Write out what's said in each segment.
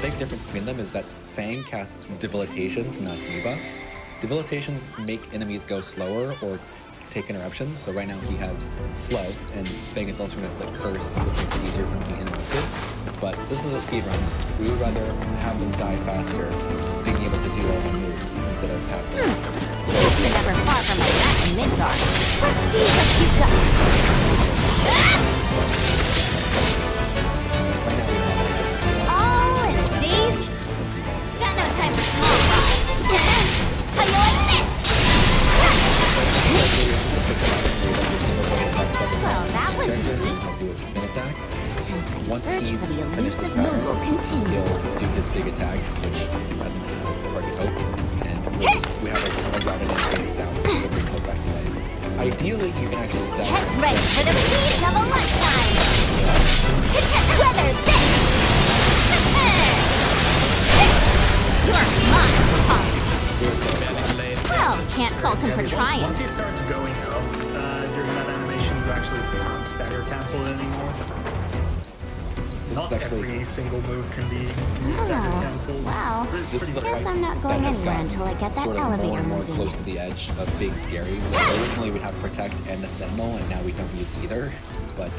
big difference between them is that Fang casts debilitations, not debuffs. Debilitations make enemies go slower or take interruptions, so right now he has slow, and Fang is also going to inflict curse, which makes it easier for him to be interrupted. But this is a speed run. We would rather have them die faster, being able to do all the moves instead of have them. You're never far from a rat in Midgard. Let's see what you got. Right now we have All in a daisy. Got no time for small fry. How you like this? Well, that was easy. do a spin attack. And my Once search he's for the finished his elusive power, noble continues. he'll do his big attack, which doesn't target Hope, and we have a routed in phase down to bring Hope back to life. Ideally, you can actually stack. Get ready for the feeding of a lunchtime. Weather this. You're mine, Pop. Well, can't fault him for trying. Once he starts going up during that animation, you actually can't stagger cancel it anymore. Not every single move can be stagger cancelled. Wow. This is a Guess fight I'm not going that has anywhere gotten until I get that sort of elevator more and more moving. close to the edge of being scary. Originally we'd have Protect and the Sentinel, and now we don't use either. But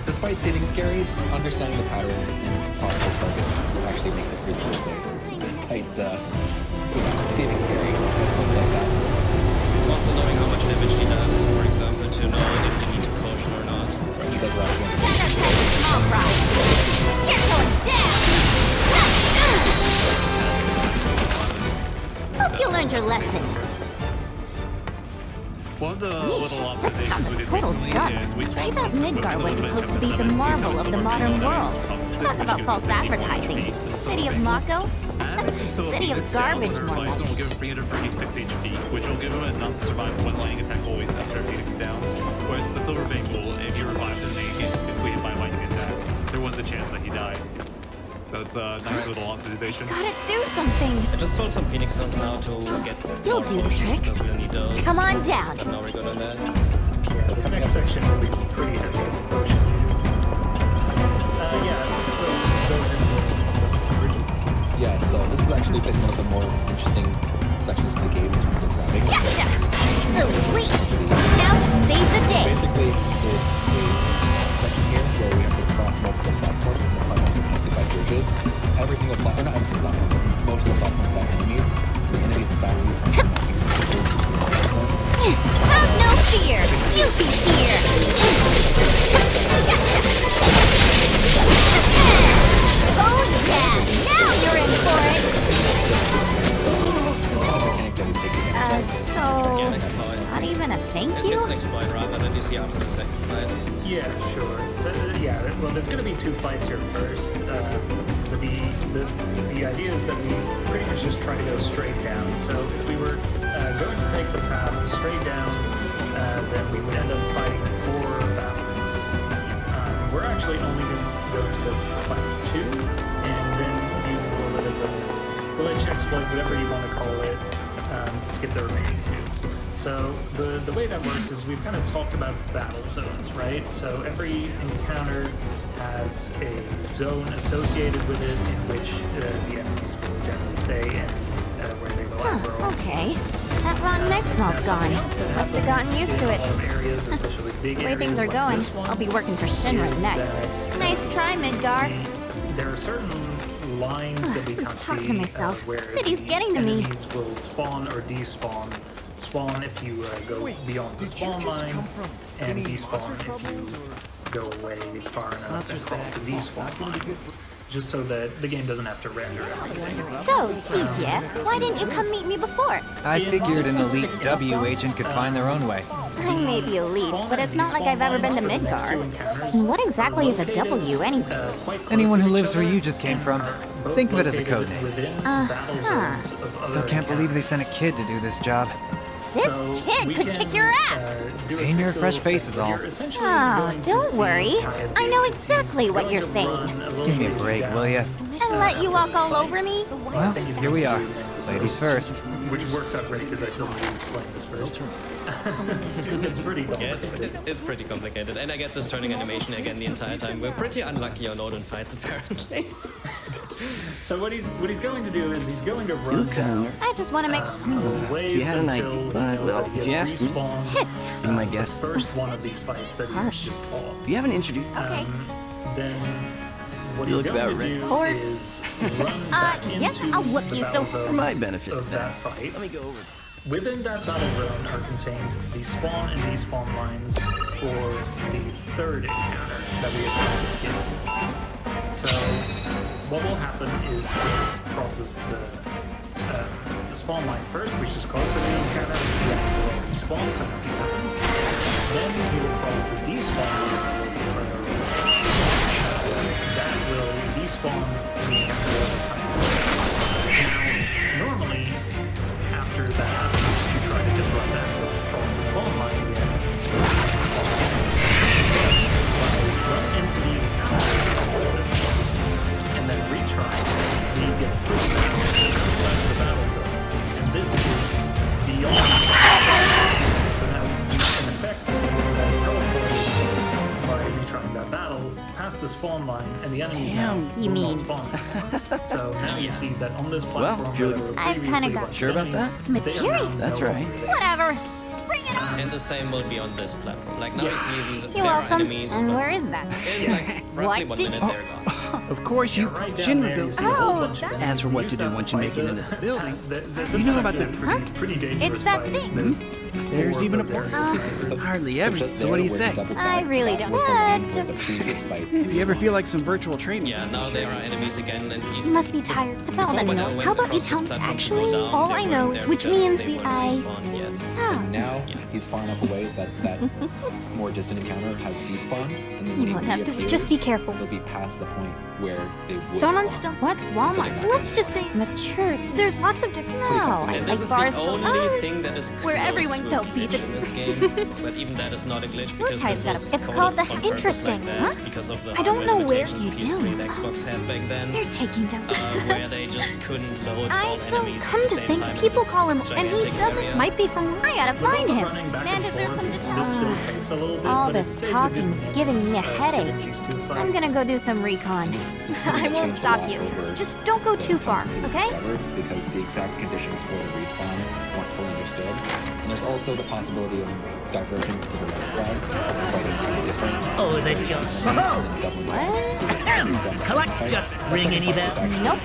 despite seeming scary, understanding the patterns and possible targets actually makes it reasonably safe. Despite seeming scary and things like that. Also knowing how much damage he does, for example, to know if he needs potion or not. Right, he does rock one. Got no time for small fry. You're going down. Hope you learned your lesson. One of the Yeesh, little this town's optimizations we a did total recently dump. is we I swapped thought out some Midgard was equipment supposed to be the 7, marvel of the modern world. Talk about false which gives it advertising. 50 more City of HP. Mako? And so City if of he gets down garbage, or more fights, like. We'll give him 336 HP, which will give him enough to survive one lightning attack always after Phoenix down. Whereas with the Silver Fang will, if you revive him and he gets hit by a lightning attack, there was a chance that he died. So it's a nice little optimization. Gotta do something. I just sold some Phoenix Stones now to get You'll more do the potions trick. because we'll need those. Come on down. But now we're good on that. Yeah, this next section will be pretty heavy on potion use. Yeah, so this has actually been one of the more interesting sections of the game in terms of grabbing. Gotcha. Sweet. Now to save the day. Basically, there's a section here where we have to cross multiple platforms, and the platforms are connected by bridges. Every single platform, not every single platform, but most of the platforms have enemies. The enemies stop you from connecting to the bridges between the platforms. Have no fear. Yuffie's here. Gotcha. Oh yeah. Now you're in for it. So not even a thank It you? gets next fight rather than DC after the second fight. Yeah, sure. So yeah, well, there's going to be 2 fights here first. But the idea is that we pretty much just try to go straight down. So if we were going to take the path straight down, then we would end up fighting 4 battles. We're actually only going to go fight 2, and then use a little bit of a glitch, exploit, whatever you want to call it, to skip the remaining 2. So the way that works is we've kind of talked about battle zones, right? So every encounter has a zone associated with it in which the enemies will generally stay and where they go out. Huh, okay. That rotten egg smell's gone. Must have gotten used to it. Areas, especially big The way things are areas like going, this one, I'll be working for Shinra is next. that, Nice try, Midgar. there are certain lines that we can't Talking see to myself. where City's the getting to me. enemies will spawn or despawn. Spawn if you go beyond the spawn line, and despawn if you go away far enough and cross the despawn line. Just so that the game doesn't have to render everything. So, Tizia, why didn't you come meet me before? I figured an elite W agent could find their own way. I may be elite, but it's not like I've ever been to Midgard. And what exactly is a W anyway? Anyone who lives where you just came from, think of it as a code name. Uh-huh. Still can't believe they sent a kid to do this job. This kid could kick your ass! Seeing your fresh face is all. Oh, don't worry. I know exactly what you're saying. Give me a break, will ya? And let you walk all over me? Well, here we are. Ladies first. Which works out great because I still need to explain this first. It's pretty Yeah, complicated. it's pretty complicated. And I get this turning animation again the entire time. We're pretty unlucky on Odin fights, apparently. So what he's going to do is he's going to You run look kinda down I just want to make. a ways If you had an until idea, he but, knows well, that he if you has ask me, respawned be my the guest. first one of these fights that he's Harsh. just fought. If you haven't introduced Okay. Then what You he's look going about to ready. do Or- is run back yes, into I'll whoop the you, battle so- zone for my benefit. of that fight. Let me go over. Within that battle zone are contained the spawn and despawn lines for the third encounter that we have to escape. So what will happen is he crosses the spawn line first, which is closer to the encounter. He will respawn, so nothing happens. Then he will cross the despawn line a little bit further away. That will despawn the encounter over time. Now, normally, after that, you try to just run back across the spawn line again. Run into the encounter and then retry. We get pushed back outside of the battle zone. And this is beyond. So now, in effect, teleported by retrying that battle past the spawn line, and the enemy You mean- spawn. So now you see that on this platform, if you're where there were I've kinda previously got- a bunch Sure of about enemies, that? they are Material. now That's no right. longer there. Whatever. Bring it on. And the same will be on this platform. Like now you see these You're there are welcome. enemies. And but where is that? in like roughly What 1 did- minute they're gone. Of course, you Right down Shinra there, you built. see a whole Oh, bunch of that- enemies. As for what to do have once you fight make it into the building, this you is know about actually the- a pretty dangerous It's that fight. thing. There's There's four even of a those portal. areas. Hardly So ever. just So there what do you where say? the double I back, really that don't- was the line where just- the previous fight If you ever feel like some virtual training, Yeah, now there are enemies again, and You must be tired. I felt Before when I annoyed. went How about you across tell this me? platform to Actually, go down, all they I weren't know, there which because means they the weren't I respawned yet. suck. Now Yeah. he's far enough away that more distant encounter has despawned, and then when You he won't have to- reappears, just be careful. He'll be past the point where they would Sonon spawn. still. What's Walmart? Let's just say mature. There's lots of different. No, I And like this is bars. the only thing that is where close everyone to a don't be glitch the- in this game, but even that is not a glitch because Ty's this got was a- it's coded called the on purpose interesting, like that huh? because of the I don't hardware know where limitations you PS3 and do. Xbox had back then, You're taking down. where they just couldn't load I all so enemies at come the to same think time in people this call him, and he gigantic doesn't. area. Might be from. I gotta With all find the him. running back Man, and is there forth, some this detention? still takes a little bit, All but it this saves a good talking's minute, giving me a skipping headache. these two I'm fights. gonna go do some recon. This is I gonna won't change a stop lot you. over Just don't go the too far, time since okay? discovered, because the exact conditions for the respawn weren't fully understood. And there's also the possibility of diverging to the right side, fighting different. Oh, the jump. Collect just ring any bell? Nope.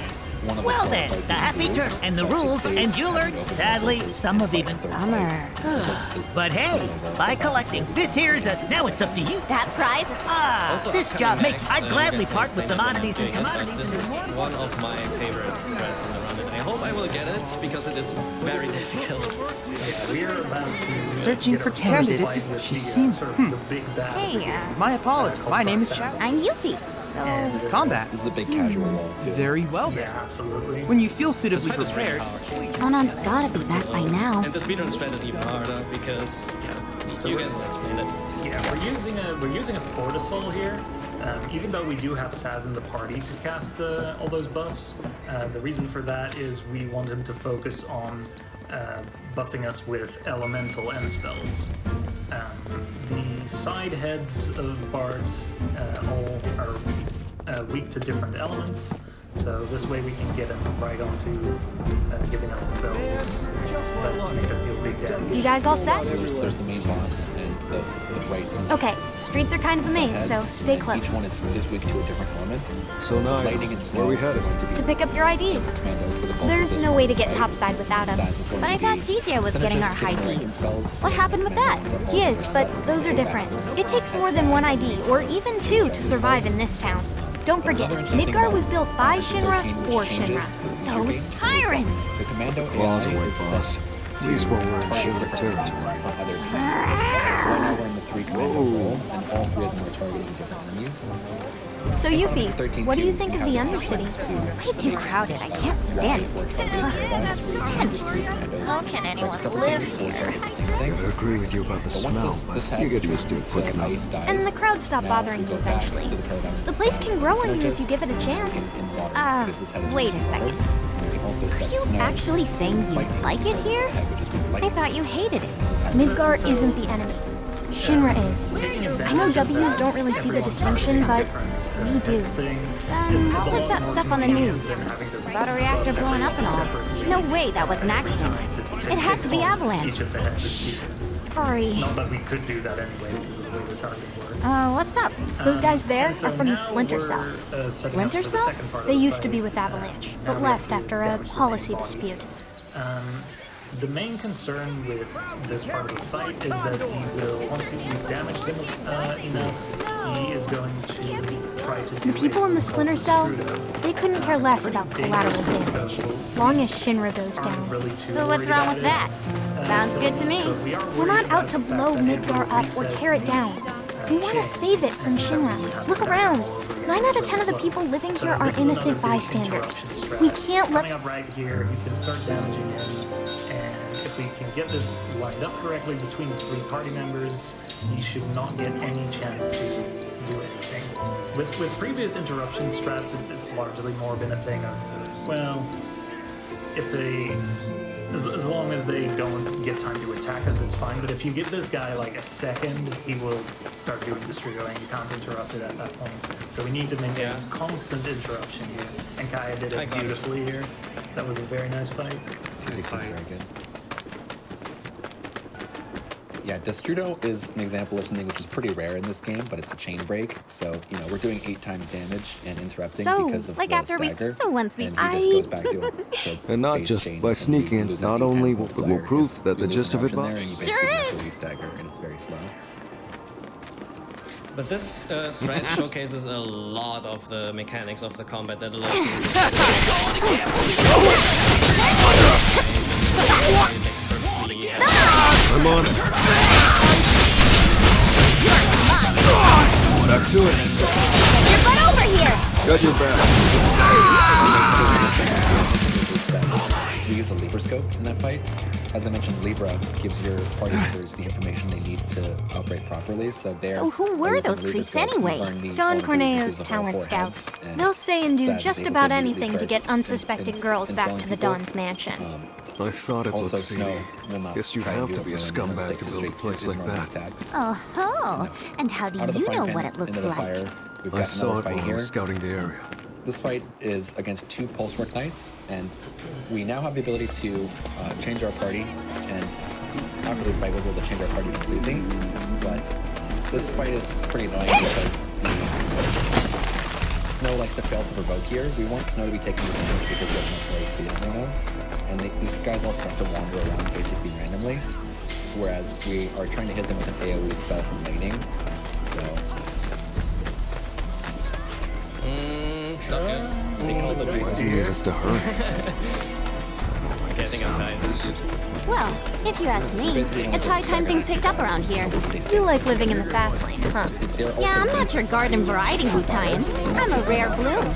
Well then, the happy turn and the rules, and you learn. Sadly, some have even. Bummer. But hey, by collecting, this here's a. Now it's up to you. That prize. Ah, this job make. Next, I'd gladly you guys part can with some explain oddities and what I'm doing, commodities. but this is one of my favorite strats in the run, and I hope I will get it because it is very difficult. Yeah, we're about to Searching get for our first candidates. fight with She the, seems- sort of the big bad Hey, brigade. My apologies. My name is Chow. I'm Yuffie. So. Combat. This is a big casual wall, too. Very well then. Yeah, absolutely. When you feel suitably Fight is very prepared, hard. Sonon's gotta be back by now. And the speedrun strat is even harder because you guys will explain it. Yeah, we're using a Fortisol here. Even though we do have Saz in the party to cast all those buffs, the reason for that is we want him to focus on buffing us with elemental end spells. The side heads of bards all are weak to different elements, so this way we can get him right onto giving us the spells that make us deal big damage. You guys all set? There's the main boss and the right. Okay. Streets are kind of a maze, so stay Each close. one is weak to a different element. So now, Lightning and snow where we headed? are going To pick up your IDs. commando for the bulk There's of this no way to get fight. topside without him. Saz is going But I to thought be DJ was getting our high synergistic Ds. spells. What happened with that? He is, but those are different. It takes more than one ID, or even two, to survive in this town. Don't forget, Midgar was built by Shinra for Shinra. Those tyrants! The commando Claws AI away, is boss. At least when we're in targeting Shinra different elements territory. from other commandos. So right now we're in the 3 commando role, and all 3 of them are targeting different enemies. So Yuffie, what do you think of the Undercity? Way too crowded, I can't stand it. That stench. How can anyone live here? I would agree with you about the smell, but you get used to it quick enough. And the crowds stop bothering you eventually. The place can grow on you if you give it a chance. Wait a second. Are you actually saying you like it here? I thought you hated it. Midgar isn't the enemy. Shinra is. I know W's don't really see the distinction, but we do. What was that stuff on the news? About a reactor blowing up and all. No way, that was an accident. It had to be Avalanche. Sorry. Not that we could do that anyway because of the way the targeting works. What's up? Those guys there And so are from the now Splinter Cell. we're, setting up Splinter for the Cell? second part of They the used to fight. be with Avalanche, Now but we have left to after a damage the main policy body. dispute. The main concern with this part of the fight is that he will, once we've damaged him enough, he is going to try to do The people in the Splinter Cell, they couldn't care less about collateral damage, long as Shinra goes down. So what's wrong with that? Sounds good to me. We're not out to blow Midgar up or tear it down. We want to save it from Shinra. Look around. 9 out of 10 of the people living here are innocent bystanders. We can't Coming let... up right here, he's going to start damaging him, and if we can get this lined up correctly between the 3 party members, he should not get any chance to do anything. With previous interruption strats, it's largely more been a thing of, well, if they... As long as they don't get time to attack us, it's fine. But if you give this guy like a second, he will start doing the Strigoi, and you can't interrupt it at that point. So we need to maintain constant interruption here. And Kaya did it beautifully here. That was a very nice fight. Very good. Yeah, Destrudo is an example of something which is pretty rare in this game, but it's a chain break. So, you know, we're doing 8 times damage and interrupting because of like the after we... stagger. So once we... And he just goes back to a And not base just chain, by and sneaking, we lose not that 8 only times will multiplier. prove If that we the lose gist an of it, option there, Bob. you Sure basically is. naturally stagger, and it's very slow. But this strat showcases a lot of the mechanics of the combat that allows I'm on it. Back to it. Get your butt over here! Got your back. We use a Libra scope in that fight. As I mentioned, Libra gives your party members the information they need to operate properly. So So who were those creeps anyway? Don Corneo's talent scouts. They'll say and do just about anything to get unsuspecting girls back to the Don's mansion. I thought it Also, looked Snow seedy. will not Guess you'd try have do to it be a willingly, he'll scumbag stick to build a straight to place his like normal that. attacks. Oh, and how do Out of the you frying know pan what it looks into the like? fire, we've I got saw another it fight while I here. was scouting the area. This fight is against 2 Pulsework Knights, and we now have the ability to change our party, and after this fight we'll be able to change our party completely, but this fight is pretty annoying because Snow likes to fail to provoke here. We want Snow to be taking advantage because he has no play to everyone else, and these guys also have to wander around basically randomly, whereas we are trying to hit them with an AoE spell from laning, so... Not good. They can also do Why do you need us to hurry? Okay, I think I'm fine. Well, if you ask me, it's high time things picked up around here. You like living in the fast lane, huh? Yeah, I'm not your garden variety Hutayan. I'm a rare bloom.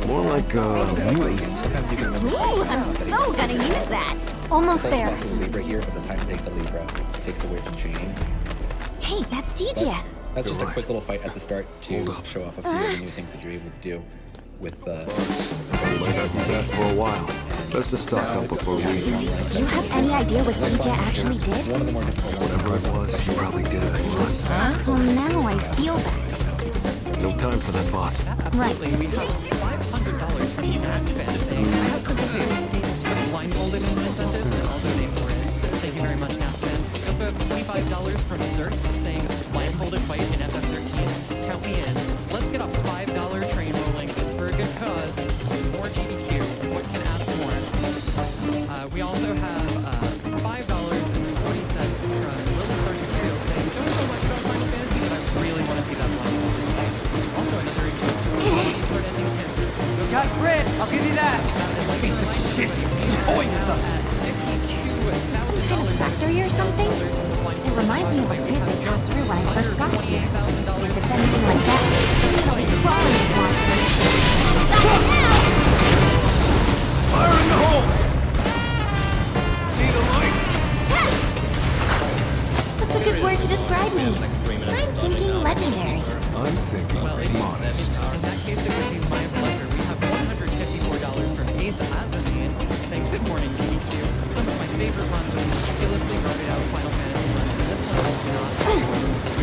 More like mutant. Ooh, I'm so gonna use that. Almost there. Plus Libra here, but the time to take the Libra takes away from chaining. Hey, that's DJ. That's just a You're quick little fight at the start to Hold up. show off a few of the new things that you're able to do with We might not do that for a while. Best to stock up before we... Do you have any idea what DJ actually did? one of the more difficult ones. Whatever it was, he probably did it anyways. Well, now I feel bad. No time for that, boss. Right. We have $500 for the ad spend. I have some blindfolded incentive and also named Lorenz. Thank you very much, Aspen. We also have $25 from Zerk saying blindfolded fight in FF13. Count me in. Let's get a $5 train rolling. It's for a good cause. More GBQ. What can ask more? We also have $5.40 from Little32 saying, don't know much about Final Fantasy, but I really want to see that blindfolded fight. Also another short ending cancer. Got grit, I'll give you that. Piece of shit, he's toying with us. Some kind of factory or something? It reminds me of a place I passed through when I first got here. If it's anything like that, I'll be crawling with monsters. Stop now! Fire in the hole! Need a light? What's a good word to describe me? I'm thinking legendary. I'm thinking modest. In that case, it would be my pleasure. We have $154 from Ace Azamine saying, good morning, GQ. Some of my favorite runs are ridiculously guarded out Final Fantasy runs, and this one is not.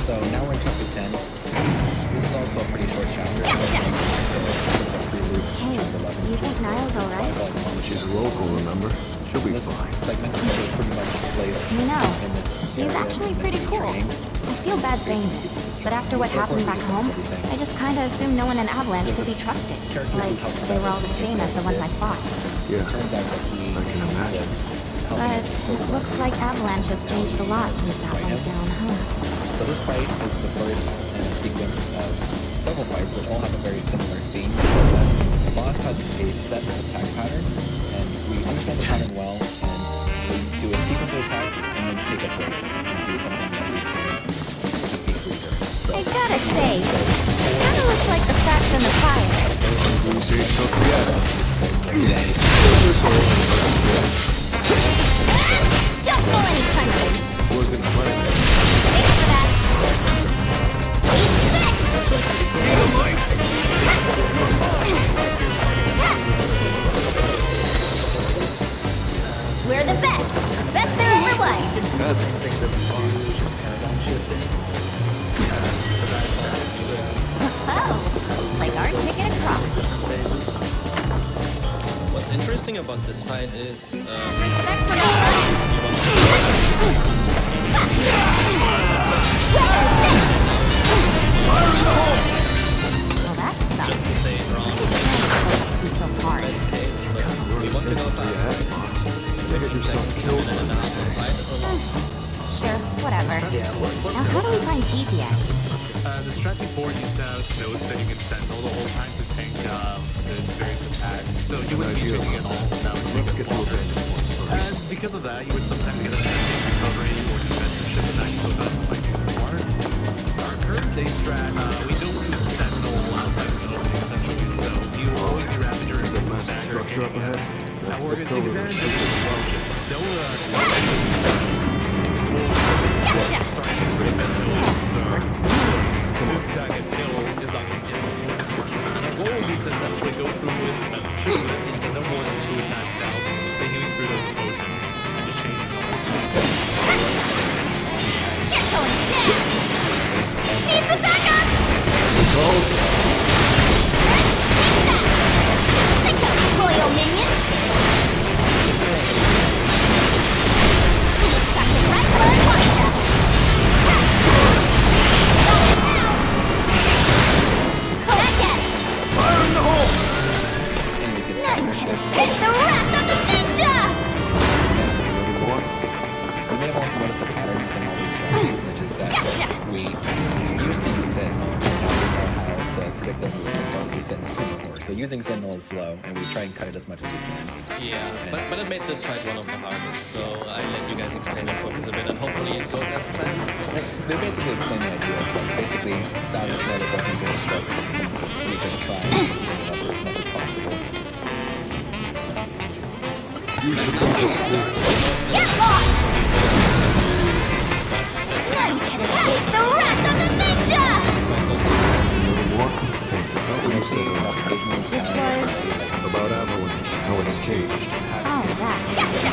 So now we're in chapter 10. This is also a pretty short chapter. Hey, do you think Niall's alright? She's local, remember? She'll be This fine. segment is pretty much placed You know, in this she's area actually meant to pretty be cool. training. I feel bad saying this, but after what happened back home, I just kinda assumed no one in Avalanche could be trusted. Like, they were all the same as the ones I fought. Yeah, Turns out that he I can imagine. But it looks like Avalanche has changed a lot since that went down, huh? So this fight is the first in a sequence of several fights which all have a very similar theme. The boss has a set attack pattern, and we understand the pattern well, and we do a sequence of attacks and then take a break and do something that we can defeat later. So I gotta say, kinda looks like the facts in the fire. You see, tough yet. Don't pull any punches! Wasn't planned. Thanks for that! We're the best! Best there ever was! Oh, like our ticket across. What's interesting about this fight is Respect for that. Well, that sucks. just to say it wrong. It's so hard. Best case, but we want to go fast. Get yourself killed And on then this day. fight is a lot. Sure, whatever. Now, how do we find Gigi at? The strategy board used to have notes that you can sentinel the whole time to tank the various attacks. So you wouldn't be changing it all. That would take Let's get us to longer. it. And because of that, you would sometimes get a recovery or defensive and that you go down by more. Our current day strat, we don't use sentinel outside of the opening essentially, so you will always be rapid during The the massive structure up ahead. Now That's we're the going to take pillar. advantage of this as well. No, Gotcha! this attack and kill is not going to get me. And our goal would be to essentially go through with defensive shield and get no more than 2 attacks out, continuing through those potions, and just change it all. You're going down! Need some backup! Take that, royal minion! Looks like it's right where I want ya! Collect it! Fire in the hole! anyways, gets None better. can escape the wrath of the ninja! More? We may have also noticed a pattern in all these strategies, which is that we used to use Sentinel, and now we know how to predict their moves and don't use Sentinel anymore. So using Sentinel is slow, and we try and cut it as much as we can. Yeah, but it made this fight one of the hardest, so I let you guys explain and focus a bit, and hopefully it goes as planned. They basically explain the idea. Like basically, Sound is never going to get strokes, and we just try to get it up as much as possible. You should know this thing. Get lost! None can escape the wrath of the ninja! More? What you said Which was... about Avalanche, how it's changed. Oh, that. Gotcha!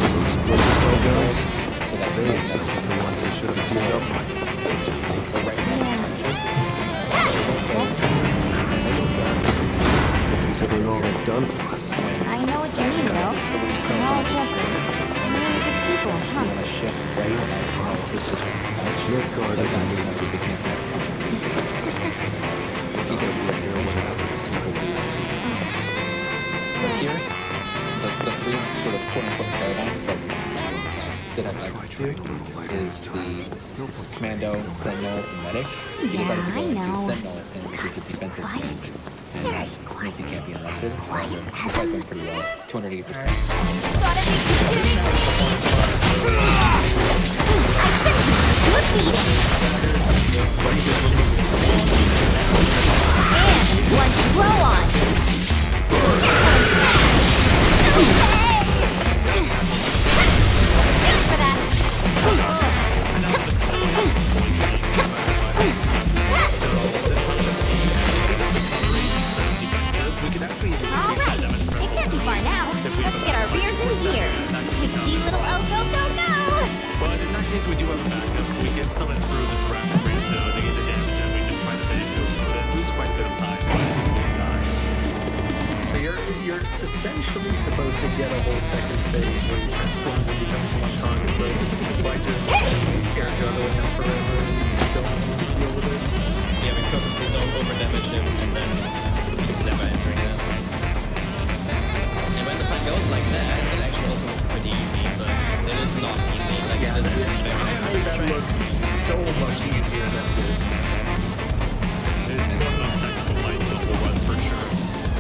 Those splinter cell guys, So that's they nice. sound like the ones we should have teamed up with. But right now, Yes, Considering all they've done for us. I know what you mean, though. They're all just really good people, huh? shift right Midgard isn't sometimes moving. it begins next time. Because we are here what happens, people lose. So here, the three sort of quote-unquote paradigms that Sid has access to is the Commando, Sentinel, and Medic. He decided to go I into know. Sentinel and do the defensive Quiet. stance. And that means he can't be elected. Quiet. This guy's doing pretty well. 280%. Gotta be kidding me! I sentenced you to a beating! And one to grow on! For that! We could actually Alright, it can't be far now. Let's get our rears in gear. With G little O go go go! But in that case, we do have a backup. We can eventually supposed to get a whole second phase where he transforms and becomes much harder, but by just air juggling him forever and don't deal with it. Yeah, we purposely don't over-damage him, and then he's never entering that. And when the fight goes like that, it actually also looks pretty easy, but it is not easy. Like, Yeah, it's I made that look so much easier than this. It's one of those technical fights that will run for sure.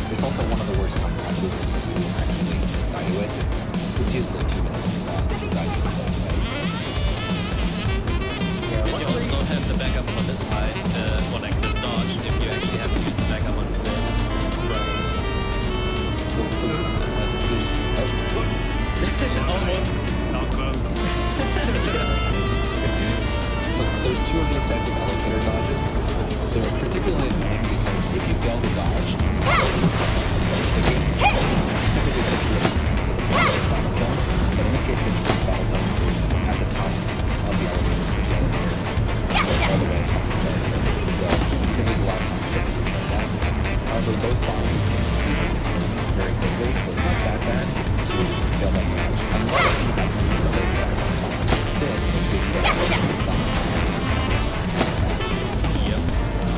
It's also one of the worst combos when you do actually die to it. It's usually 2 minutes lost if you die to it. But you also don't have the backup for this fight, or like this dodge, if you actually have to use the backup on Sid. Almost. Not close. So there's 2 of these types of elevator dodges. They're particularly annoying because if you fail to dodge, but in this case, it's the battle zone is at the top of the elevator. All the way up the stairs. So you can use a lot of time to like that. However, those bombs can be very quickly, so it's not that bad to fail that dodge. Unless you have to use the whole dodge on Sid, which is the Yep.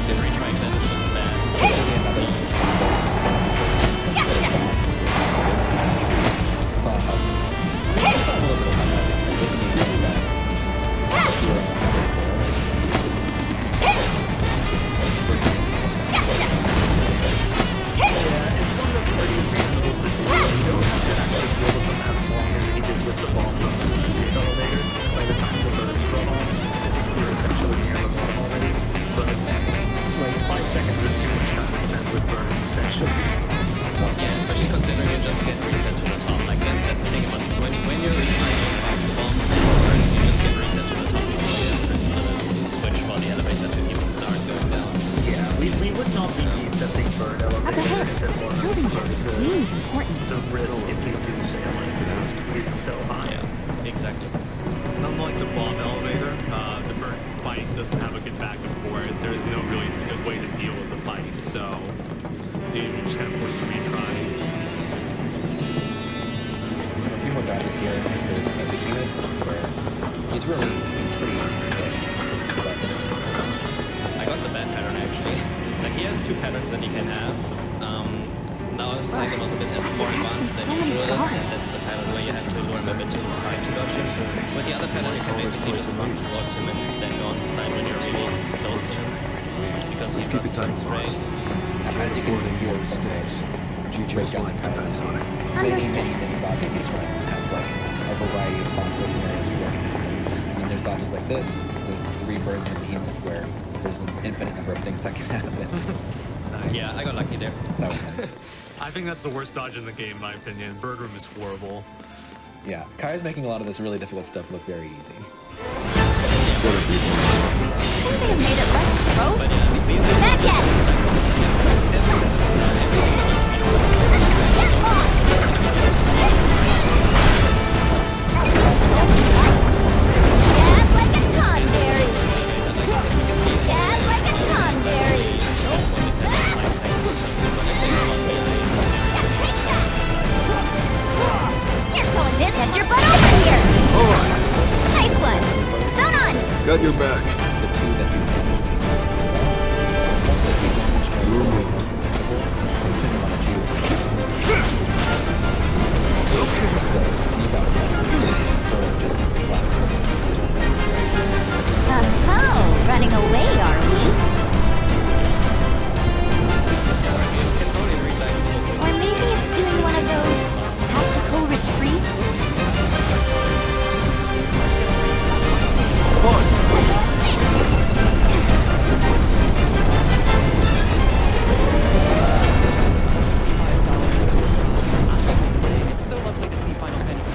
The retry damage was bad. Yeah, especially considering you just get reset to the top. Like that's the thing about it. So when you're retrying those off the bombs and burns, you just get reset to the top. You see the switch for the elevator to even start going down. Yeah, we would not be resetting bird elevator if it wasn't Building just screams important. the risk if you do sail it. It's so high. Yeah, exactly. Unlike the bomb elevator, the burn fight doesn't have a good backup for it. There's no really good way to deal with the fight, so you just kind of forced to retry. A few more dodges here. There's a behemoth where he's pretty good. But I got the bad pattern actually. Like he has 2 patterns that he can have. Now Sizer was a bit more advanced than usual, and that's the pattern where you have to lure him a bit to the side to dodge him. With the other pattern, you can basically just run towards him and then go on the side when you're really close to him. Because he Keep it does tight, spray. boss. as you can hear, mistakes. Future's life depends on it. Understood. many dodges he's trying to have like a variety of possible scenarios for what can happen. And there's dodges like this with 3 birds and a behemoth where there's an infinite number of things that can happen. Nice. Yeah, I got lucky there. That was nice. I think that's the worst dodge in the game, in my opinion. Bird Room is horrible. Yeah, Kai's making a lot of this really difficult stuff look very easy. They have made it less gross. But yeah, Back yet! Jab like a tonberry. Jab like a tonberry. You're pulling this at your butt over here. Nice one. Sewn on. Got your back. The 2 that you can Oh, running away, are we? Or maybe it's doing one of those tactical retreats? Boss! It's so lovely to see Final Fantasy.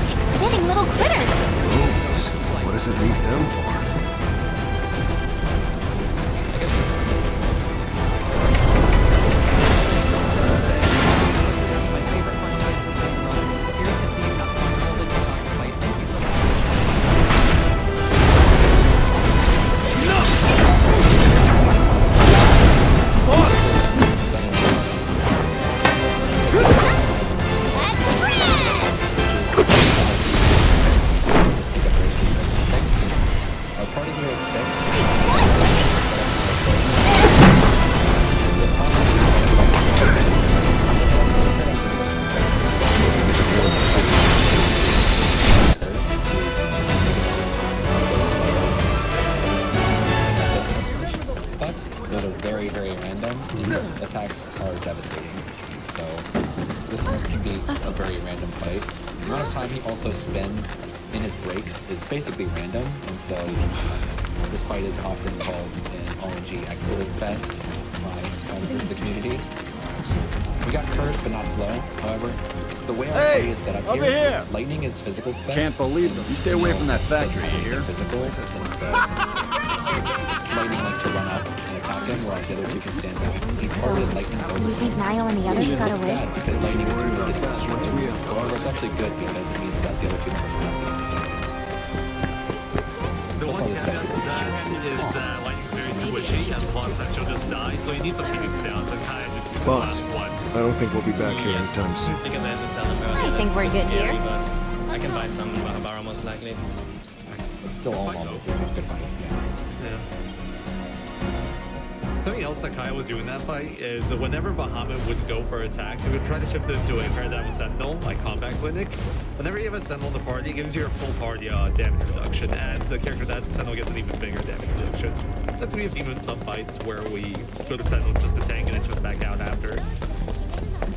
It's spinning little critters. Rules. What does it need them for? My favorite Final Fantasy game run. Here's to seeing that one golden fight. Thank you so much. time he also spends in his breaks is basically random, and so this fight is often called an RNG expletive fest by members of the community. We got cursed but not slow, however. The way our party is set up here, lightning is physical spec. Can't believe them. You stay away from that factory, you hear? Physical, and so lightning likes to run up and attack him, whereas the other two can stand back. He targeted lightning You over. think Nio and the others got away? Bad because lightning is really good. However, it's actually good because it means that the other two members are not being The one caveat to that is that lightning's very squishy, and plus that she'll just die, so you need some Phoenix down to kind of just use the Boss, last one. I don't think we'll be back here anytime soon. Because I have to sell them early. I think that's we're a bit good scary, here. But I can buy some Mahabara most likely. It's still all normal, so it's a good fight. Yeah. Yeah. Something else that Kyle was doing in that fight is that whenever Bahamut would go for attacks, he would try to shift it into a paradigm Sentinel, like Combat Clinic. Whenever you have a Sentinel in the party, it gives you your full party damage reduction, and the character that Sentinel gets an even bigger damage reduction. That's what we've seen in some fights where we go to Sentinel just to tank and then shift back out after.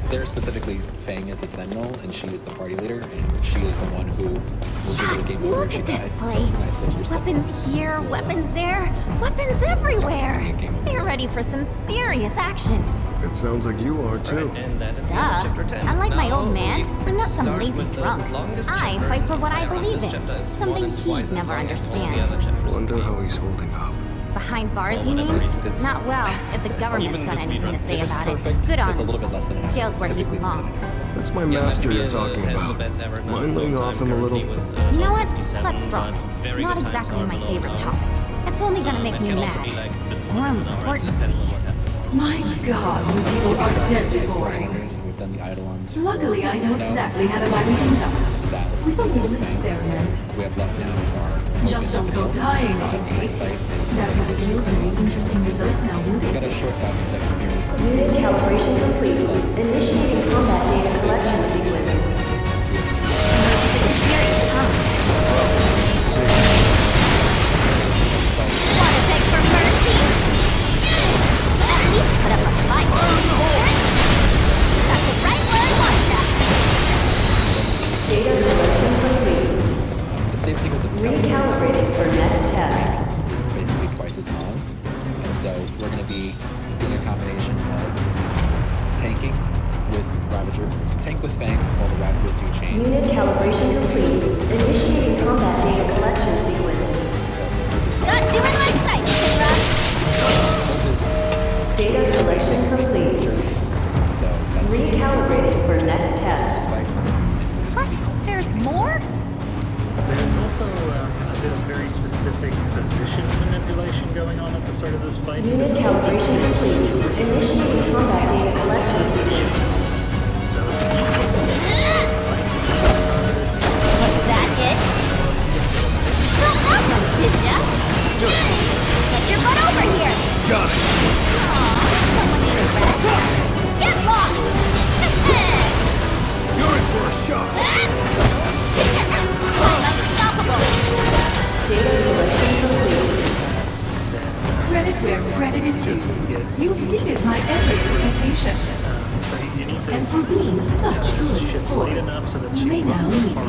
There specifically, Fang is the Sentinel, and she is the party leader, and she is the one who will give the game over Look if she at dies. this So place. it's nice that you're Weapons here, weapons there, weapons everywhere. They're ready for some serious action. It sounds like you are, too. Right, and that is the end of Duh. chapter 10. Unlike my Now old man, we I'm not some start lazy with the drunk. longest I chapter fight in for the what I entire run. believe This in. chapter is Something more than twice he'd as never long as all the understand. other chapters. Wonder how he's holding up. Behind bars, For you whatever mean? reason. It's- Not well, if the government's Even got the anything to speedrun. say If it's about it. perfect, Good on it's a him. little bit less than an hour. Jail's It's where he typically belongs. That's my Yeah, master Mappy you're talking has the about. best ever done Mind in a laying long off time him a little? currently with, You know what? 57, Let's drop but it. very Not good times exactly are my below favorite an hour. topic. It's only gonna make It me can also mad. be like a bit More more than an hour. It important. depends on what happens. My God, you people are dead boring. We've done the Eidolons. Luckily, I know Snow, exactly how to line things up. Saddles, With a little Fang. experiment. We have left now our Just don't go dying on me. this fight. That would yield very interesting results now, wouldn't We it? got a short weapon section here. Unit calibration complete. Initiating combat data collection sequence. Wanna beg for mercy? At least put up a fight. That's it right where I want that. Data collection complete. The save sequence of Recalibrated for next test. is basically twice as long. And so we're going to be doing a combination of tanking with Ravager, tank with Fang while the Ravagers do chain. Unit calibration complete. Initiating combat data collection sequence. Not doing my sight, Kidra. Data collection complete. So that's Recalibrated for next test. What? There's more? There's also a bit of very specific position manipulation going on at the start of this fight. Unit calibration complete. Initiating combat data collection sequence. So, Was that it? So awesome, did ya? Get your butt over here! Got it. Aw, someone need a rest? Get lost! You're in for a shock. I'm unstoppable! Data collection complete. Credit where credit is due. You exceeded my every expectation. so you need to And for being such good shift late sports, enough so that you she may will now not leave. far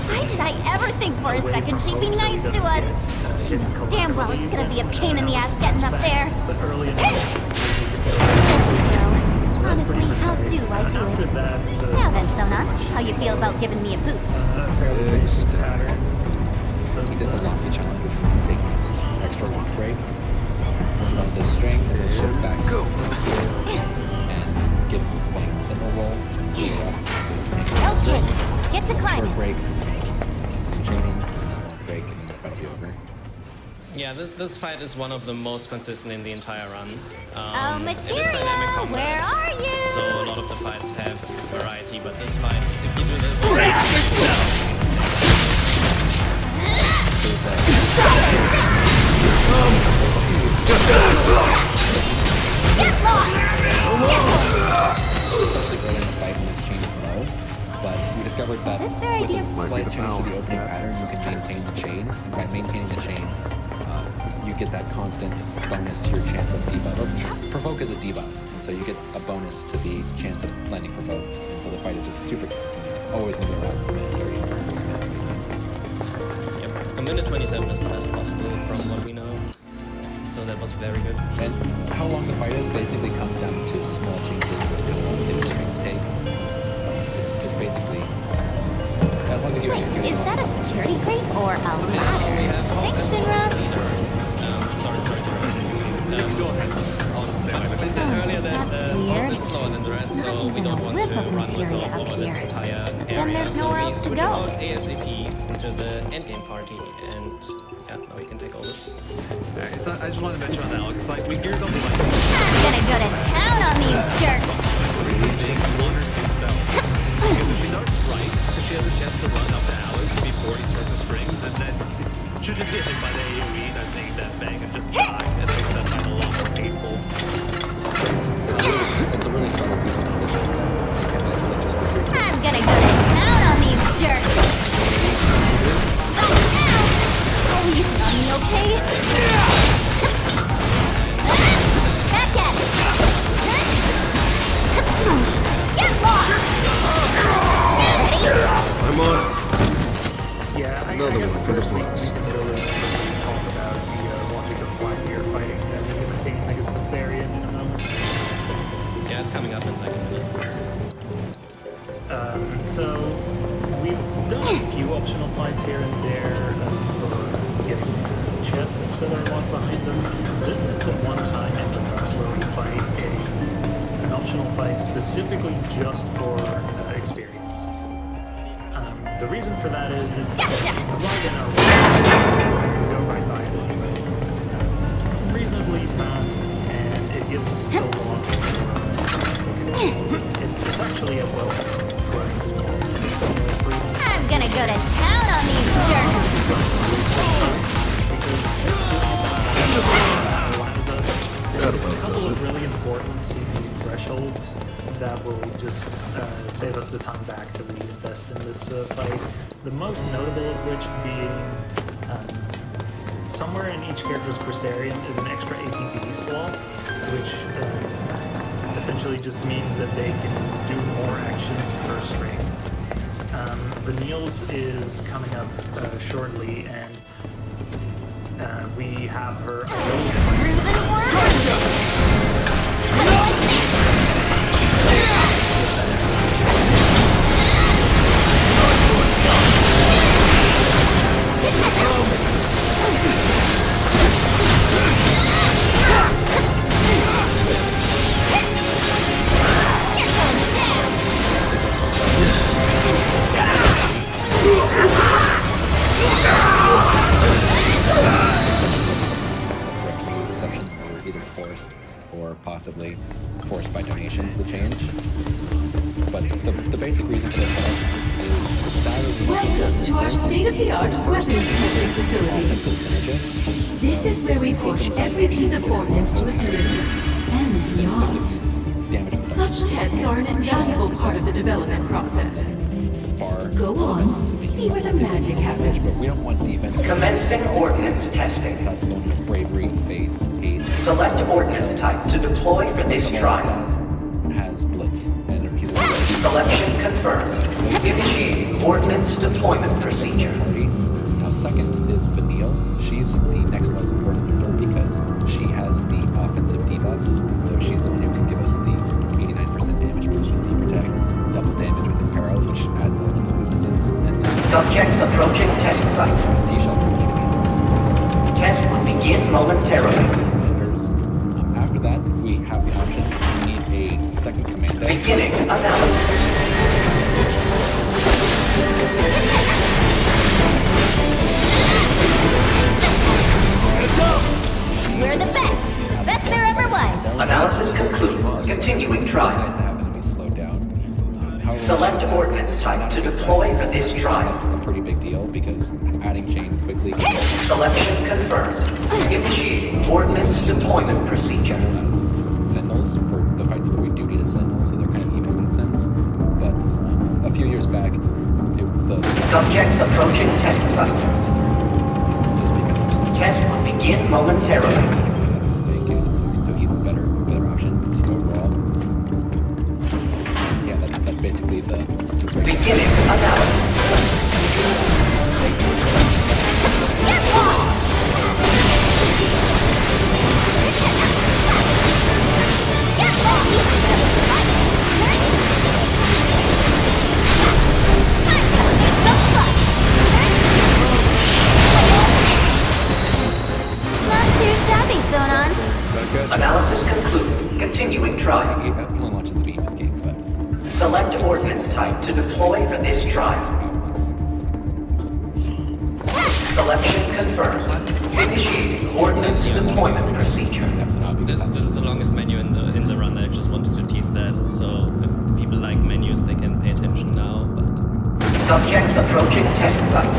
Why did I ever think for a second she'd be nice to us? She knows damn well it's gonna be a pain in the ass getting up there. but early enough. No. Honestly, how do I do After it? that, Now then, Sona, how you feel about giving me a boost? fairly basic pattern. He did the Locky challenge, which means he's taking his extra long break. Working on this string, and then shift back Go. and give Fang a Sentinel roll. Okay, get to Short climbing. break, chaining, break, and then the fight will be over. Yeah, this fight is one of the most consistent in the entire run. Oh, it is Materia, dynamic combat, where are you? So a lot of the fights have variety, but this fight, it gives you the... Get lost! Especially early in the fight when his chain is low. But we discovered that Is their with idea- a Might slight be the change to the power. opening pattern, you can maintain the chain. And by maintaining the chain, you get that constant bonus to your chance of debuff. Or provoke is a debuff. and so you get a bonus to the chance of landing provoked, and so the fight is just super consistent. It's always going to be around minute 30 per Yep. A minute 27 is the best possible from what we know. So that was very good. And how long the fight is basically comes down to small changes in how long his strings take. It's basically, as long as you Wait, execute it is well. that a security crate or a ladder? Thanks, Shinra. Sorry. Go ahead. I said earlier that That's Hope weird. is slower than the rest, Not so we even don't a want whiff to of run with materia Hope up over this here. entire area. Then there's so nowhere we else to switch go. out ASAP into the endgame party, and yeah, now we can take over. Alright, so I just wanted to mention on the Alex fight, we geared up the I'm gonna go to town on these jerks. big water spells. Because if she does strikes, she has a chance to run up to Alex before he starts the strings, and then she'll just get hit by the AoE, that thing, that bang, and just die. And it makes that fight a lot more painful. It's a really subtle piece of position. I'm gonna go to town on these jerks. Oh, easy on me, okay? Back at it. Get lost. Ready? I'm on it. Yeah, I Another guess one for the first we books. can really talk about the logic of why we are fighting and imitating, I guess, the Therian in a moment. Yeah, it's coming up in like a minute. So we've done a few optional fights here and there for getting chests that are locked behind them. This is the one time in the run where we fight an optional fight specifically just for experience. The reason for that is it's right in our way. We go right by it anyway. It's reasonably fast and it gives a lot of it's actually a well-running sport. I'm gonna go to town on these jerks. Allows us to hit a couple of really important CPU thresholds that will just save us the time back that we invest in this fight. The most notable of which being somewhere in each character's Crystarium is an extra ATB slot, which essentially just means that they can do more actions per string. Vanille's is coming up shortly, and we have her. Deception were either forced or possibly forced by donations to change. But the basic reason for this setup is Saturday. Welcome to our state-of-the-art weapons testing facility. Offensive synergist. This is where we push every piece of ordnance to its limits and beyond. Damage Such tests are an invaluable part of the development process. bar. Go on, see where the magic happens. But we don't want defense. Commencing ordnance testing. That's the one who has bravery, faith, haste. Select ordnance type to deploy for this trial. Has blitz. And he's Selection confirmed. Initiating ordnance deployment procedure. Now second is Vanille. She's the next most important member because she has the offensive debuffs. And so she's the one who can give us the 89% damage boost with the protect, double damage with imperil, which adds elemental weaknesses, and Subjects approaching test site. Test will begin momentarily. After that, we have the option. We need a second commando. Beginning analysis. We're the best. Best there ever was. Analysis concluded. Continuing trial. Select ordnance type to deploy for this trial. That's a pretty big deal because adding chain quickly. Selection confirmed. Initiating ordnance deployment procedure. Sentinels for the fights where we do need a sentinel, so they're kind of even in that sense. But a few years back, Subjects approaching test site. Test will begin momentarily. So he's the better option overall. Beginning analysis. Not too shabby, Sonon. Analysis concluded. Continuing trial. He only watches the beat of the game, but Select ordnance type to deploy for this trial. Selection confirmed. Initiating ordnance deployment procedure. This is the longest menu in the run. I just wanted to tease that. So if people like menus, they can pay attention now. But Subjects approaching test site.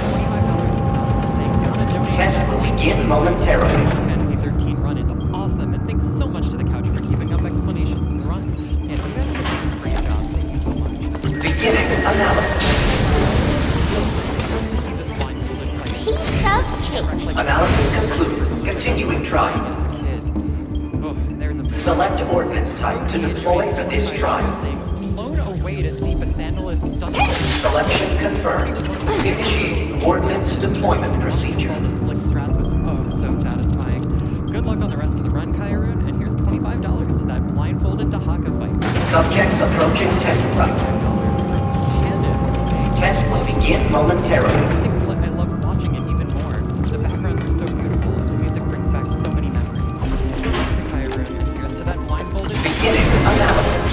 Test will begin momentarily. Final Fantasy 13 run is awesome, and thanks so much to the couch for keeping up explanations in the run. And you guys did a great job. Thank you so much. Beginning analysis. See this blindfolded fight. Piece of cake. Analysis concluded. Continuing trial. As a kid. Oh, there's a Select ordnance type to deploy for this trial. Blown away to see Bethandalus stunned. Selection confirmed. Initiating ordnance deployment procedure. The slick strats was so satisfying. Good luck on the rest of the run, Kyrune, and here's $25 to that blindfolded Dahaka fight. Subjects approaching test site. Test will begin momentarily. I love watching it even more. The backgrounds are so beautiful. The music brings back so many memories. Good luck to Kyrune, and here's to that blindfolded. Beginning analysis.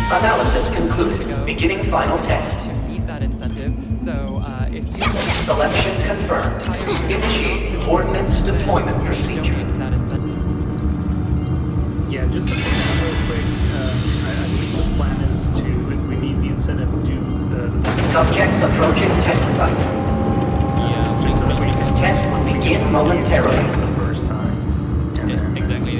Analysis concluded. Beginning final test. Eat that incentive. So, if you Selection confirmed. Initiating ordnance deployment procedure. that incentive. Yeah, just to point out real quick, I believe the plan is to, if we need the incentive, do the Subjects approaching test site. yeah, just so that we can Test will begin momentarily. the first time. And It's, then- exactly.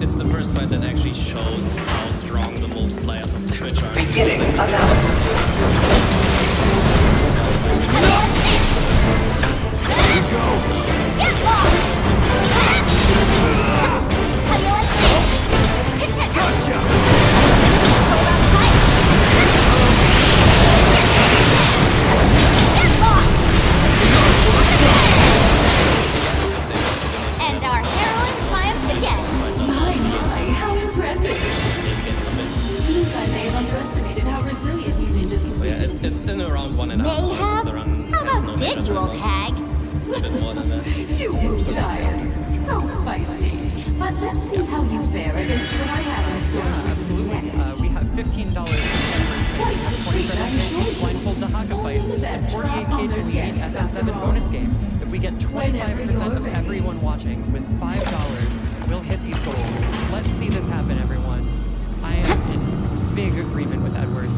It's the first fight that actually shows how strong the multipliers of damage are. Beginning analysis. And our heroine triumphs again. My, how impressive. Seems I may have underestimated how resilient you ninjas can So be. yeah, it's in around 1.5 hours of the run. How Has about no dig, major you old tunnels. hag? A bit more than that. You giants, so feisty. But let's see how you fare against what I have in store for you next. We have $15 Quite the treat, I'm sure. blindfold Dahaka fight, The and best 48k to the SS7 bonus game. If we get 25% of everyone watching with $5, we'll hit these goals. Let's see this happen, everyone. I am in big agreement with Edward.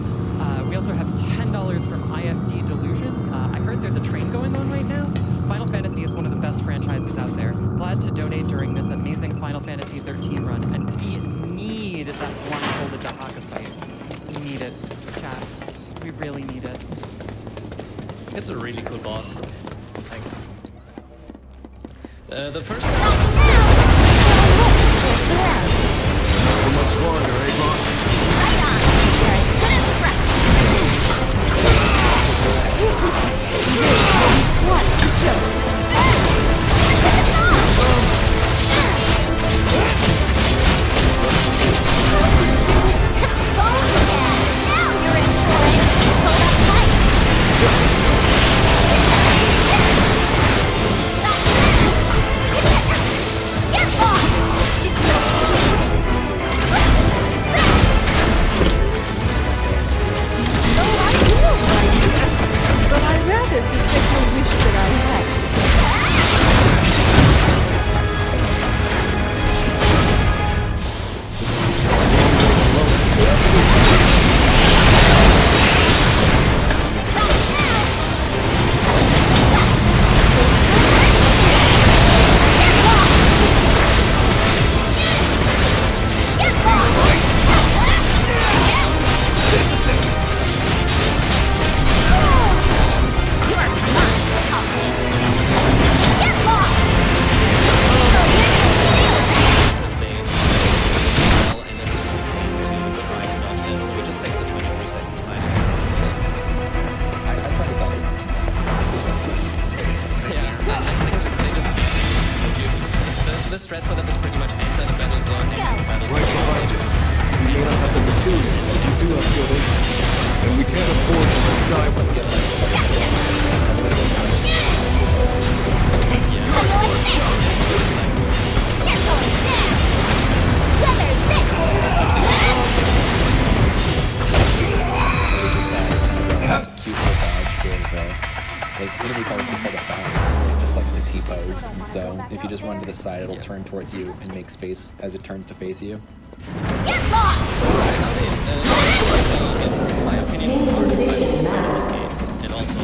We also have $10 from IFD Delusion. I heard there's a train going on right now. Final Fantasy is one of the best franchises out there. Glad to donate during this amazing Final Fantasy 13 run, and we need that blindfolded Dahaka fight. We need it, chat. We really need it. It's a really cool boss. Like, the first How much longer, eh, boss? Right on. You're as good as fresh. What a joke. Now you're in play. Hold up tight. And we can't afford to let die with it. Cute little badge for like enemy called a bounce. It just likes to T-pose, and so if you just run to the side, it'll turn towards you and make space as it turns to face you. Get lost! In my opinion, the hardest side of this game, and also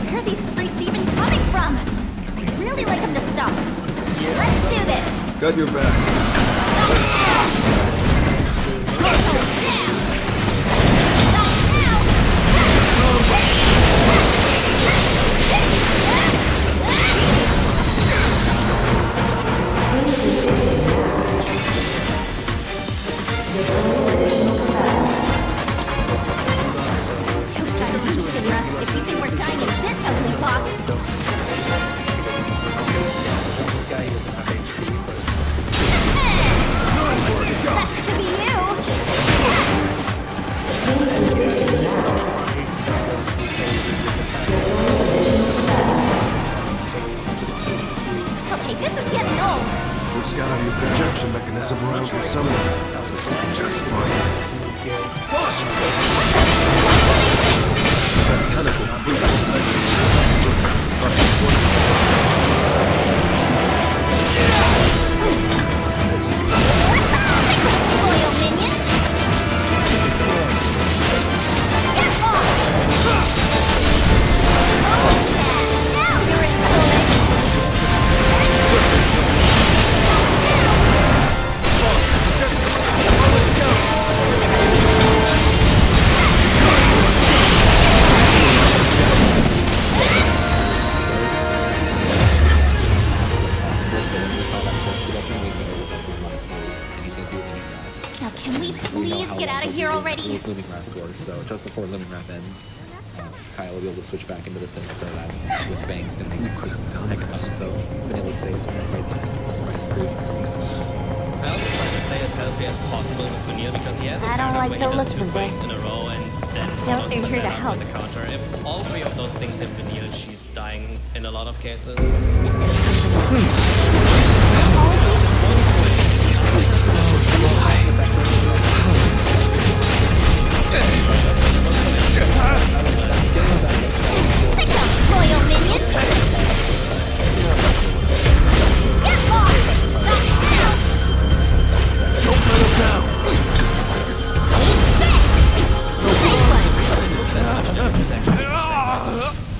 Where are these freaks even coming from? Because I really like them to stop. Let's do this! Got your back. If you think we're dying in this ugly box. This guy doesn't have HP, Sucks to be you. Okay, this is getting old. We're scouting your projection mechanism around here somewhere. Just fine. That tentacle Loyal minion. Get off. Now you're in Now can we please get out of here already? Looming Wrath for, so just before Looming Wrath ends, Kyle will be able to switch back into the Sinister that with Fangs to make it quick so Vanilla's safe, Sprite's free. I also try to stay as healthy as possible with Vanilla because he has a I don't counter like when the he does looks 2 of breaks this. in a row and then Don't follows think the you're to man up help. with the counter. If all 3 of those things hit Vanilla, she's dying in a lot of cases. Loyal minion. Get lost. Don't let him down.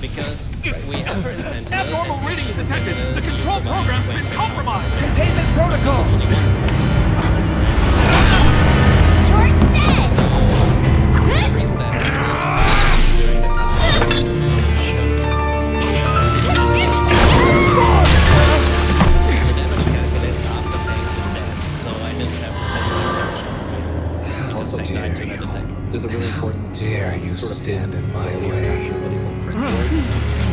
Because we have her incentive. Abnormal reading is detected. The control survive program's when- been compromised. Containment protocol. You're dead. So, the reason that happens during the the damage calculates after Fang is dead, so I didn't have to set the damage. Also, Fang died to that attack. There's a really important Dare you sort of stand in my ability way. called Friend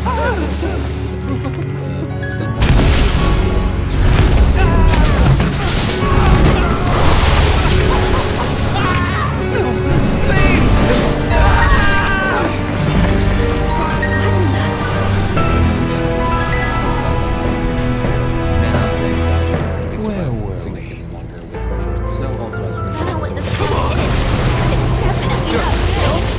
Where were we? significantly longer with Friend. Snow also has Friend. I don't know what this is, but it's definitely not you.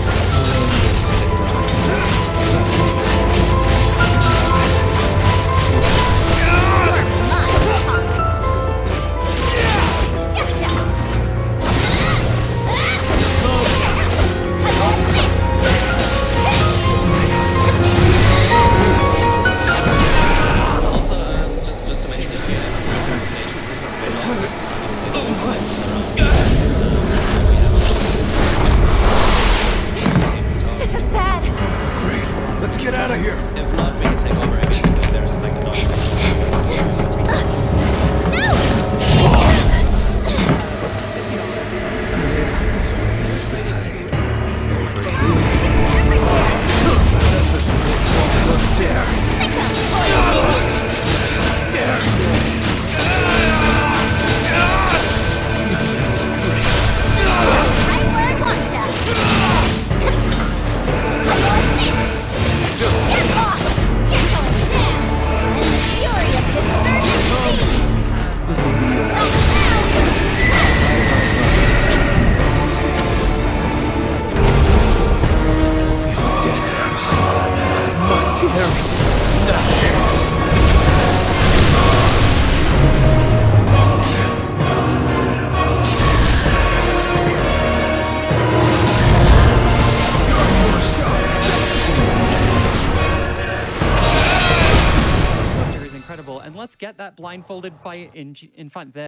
Incredible, and let's get that blindfolded fight in front there.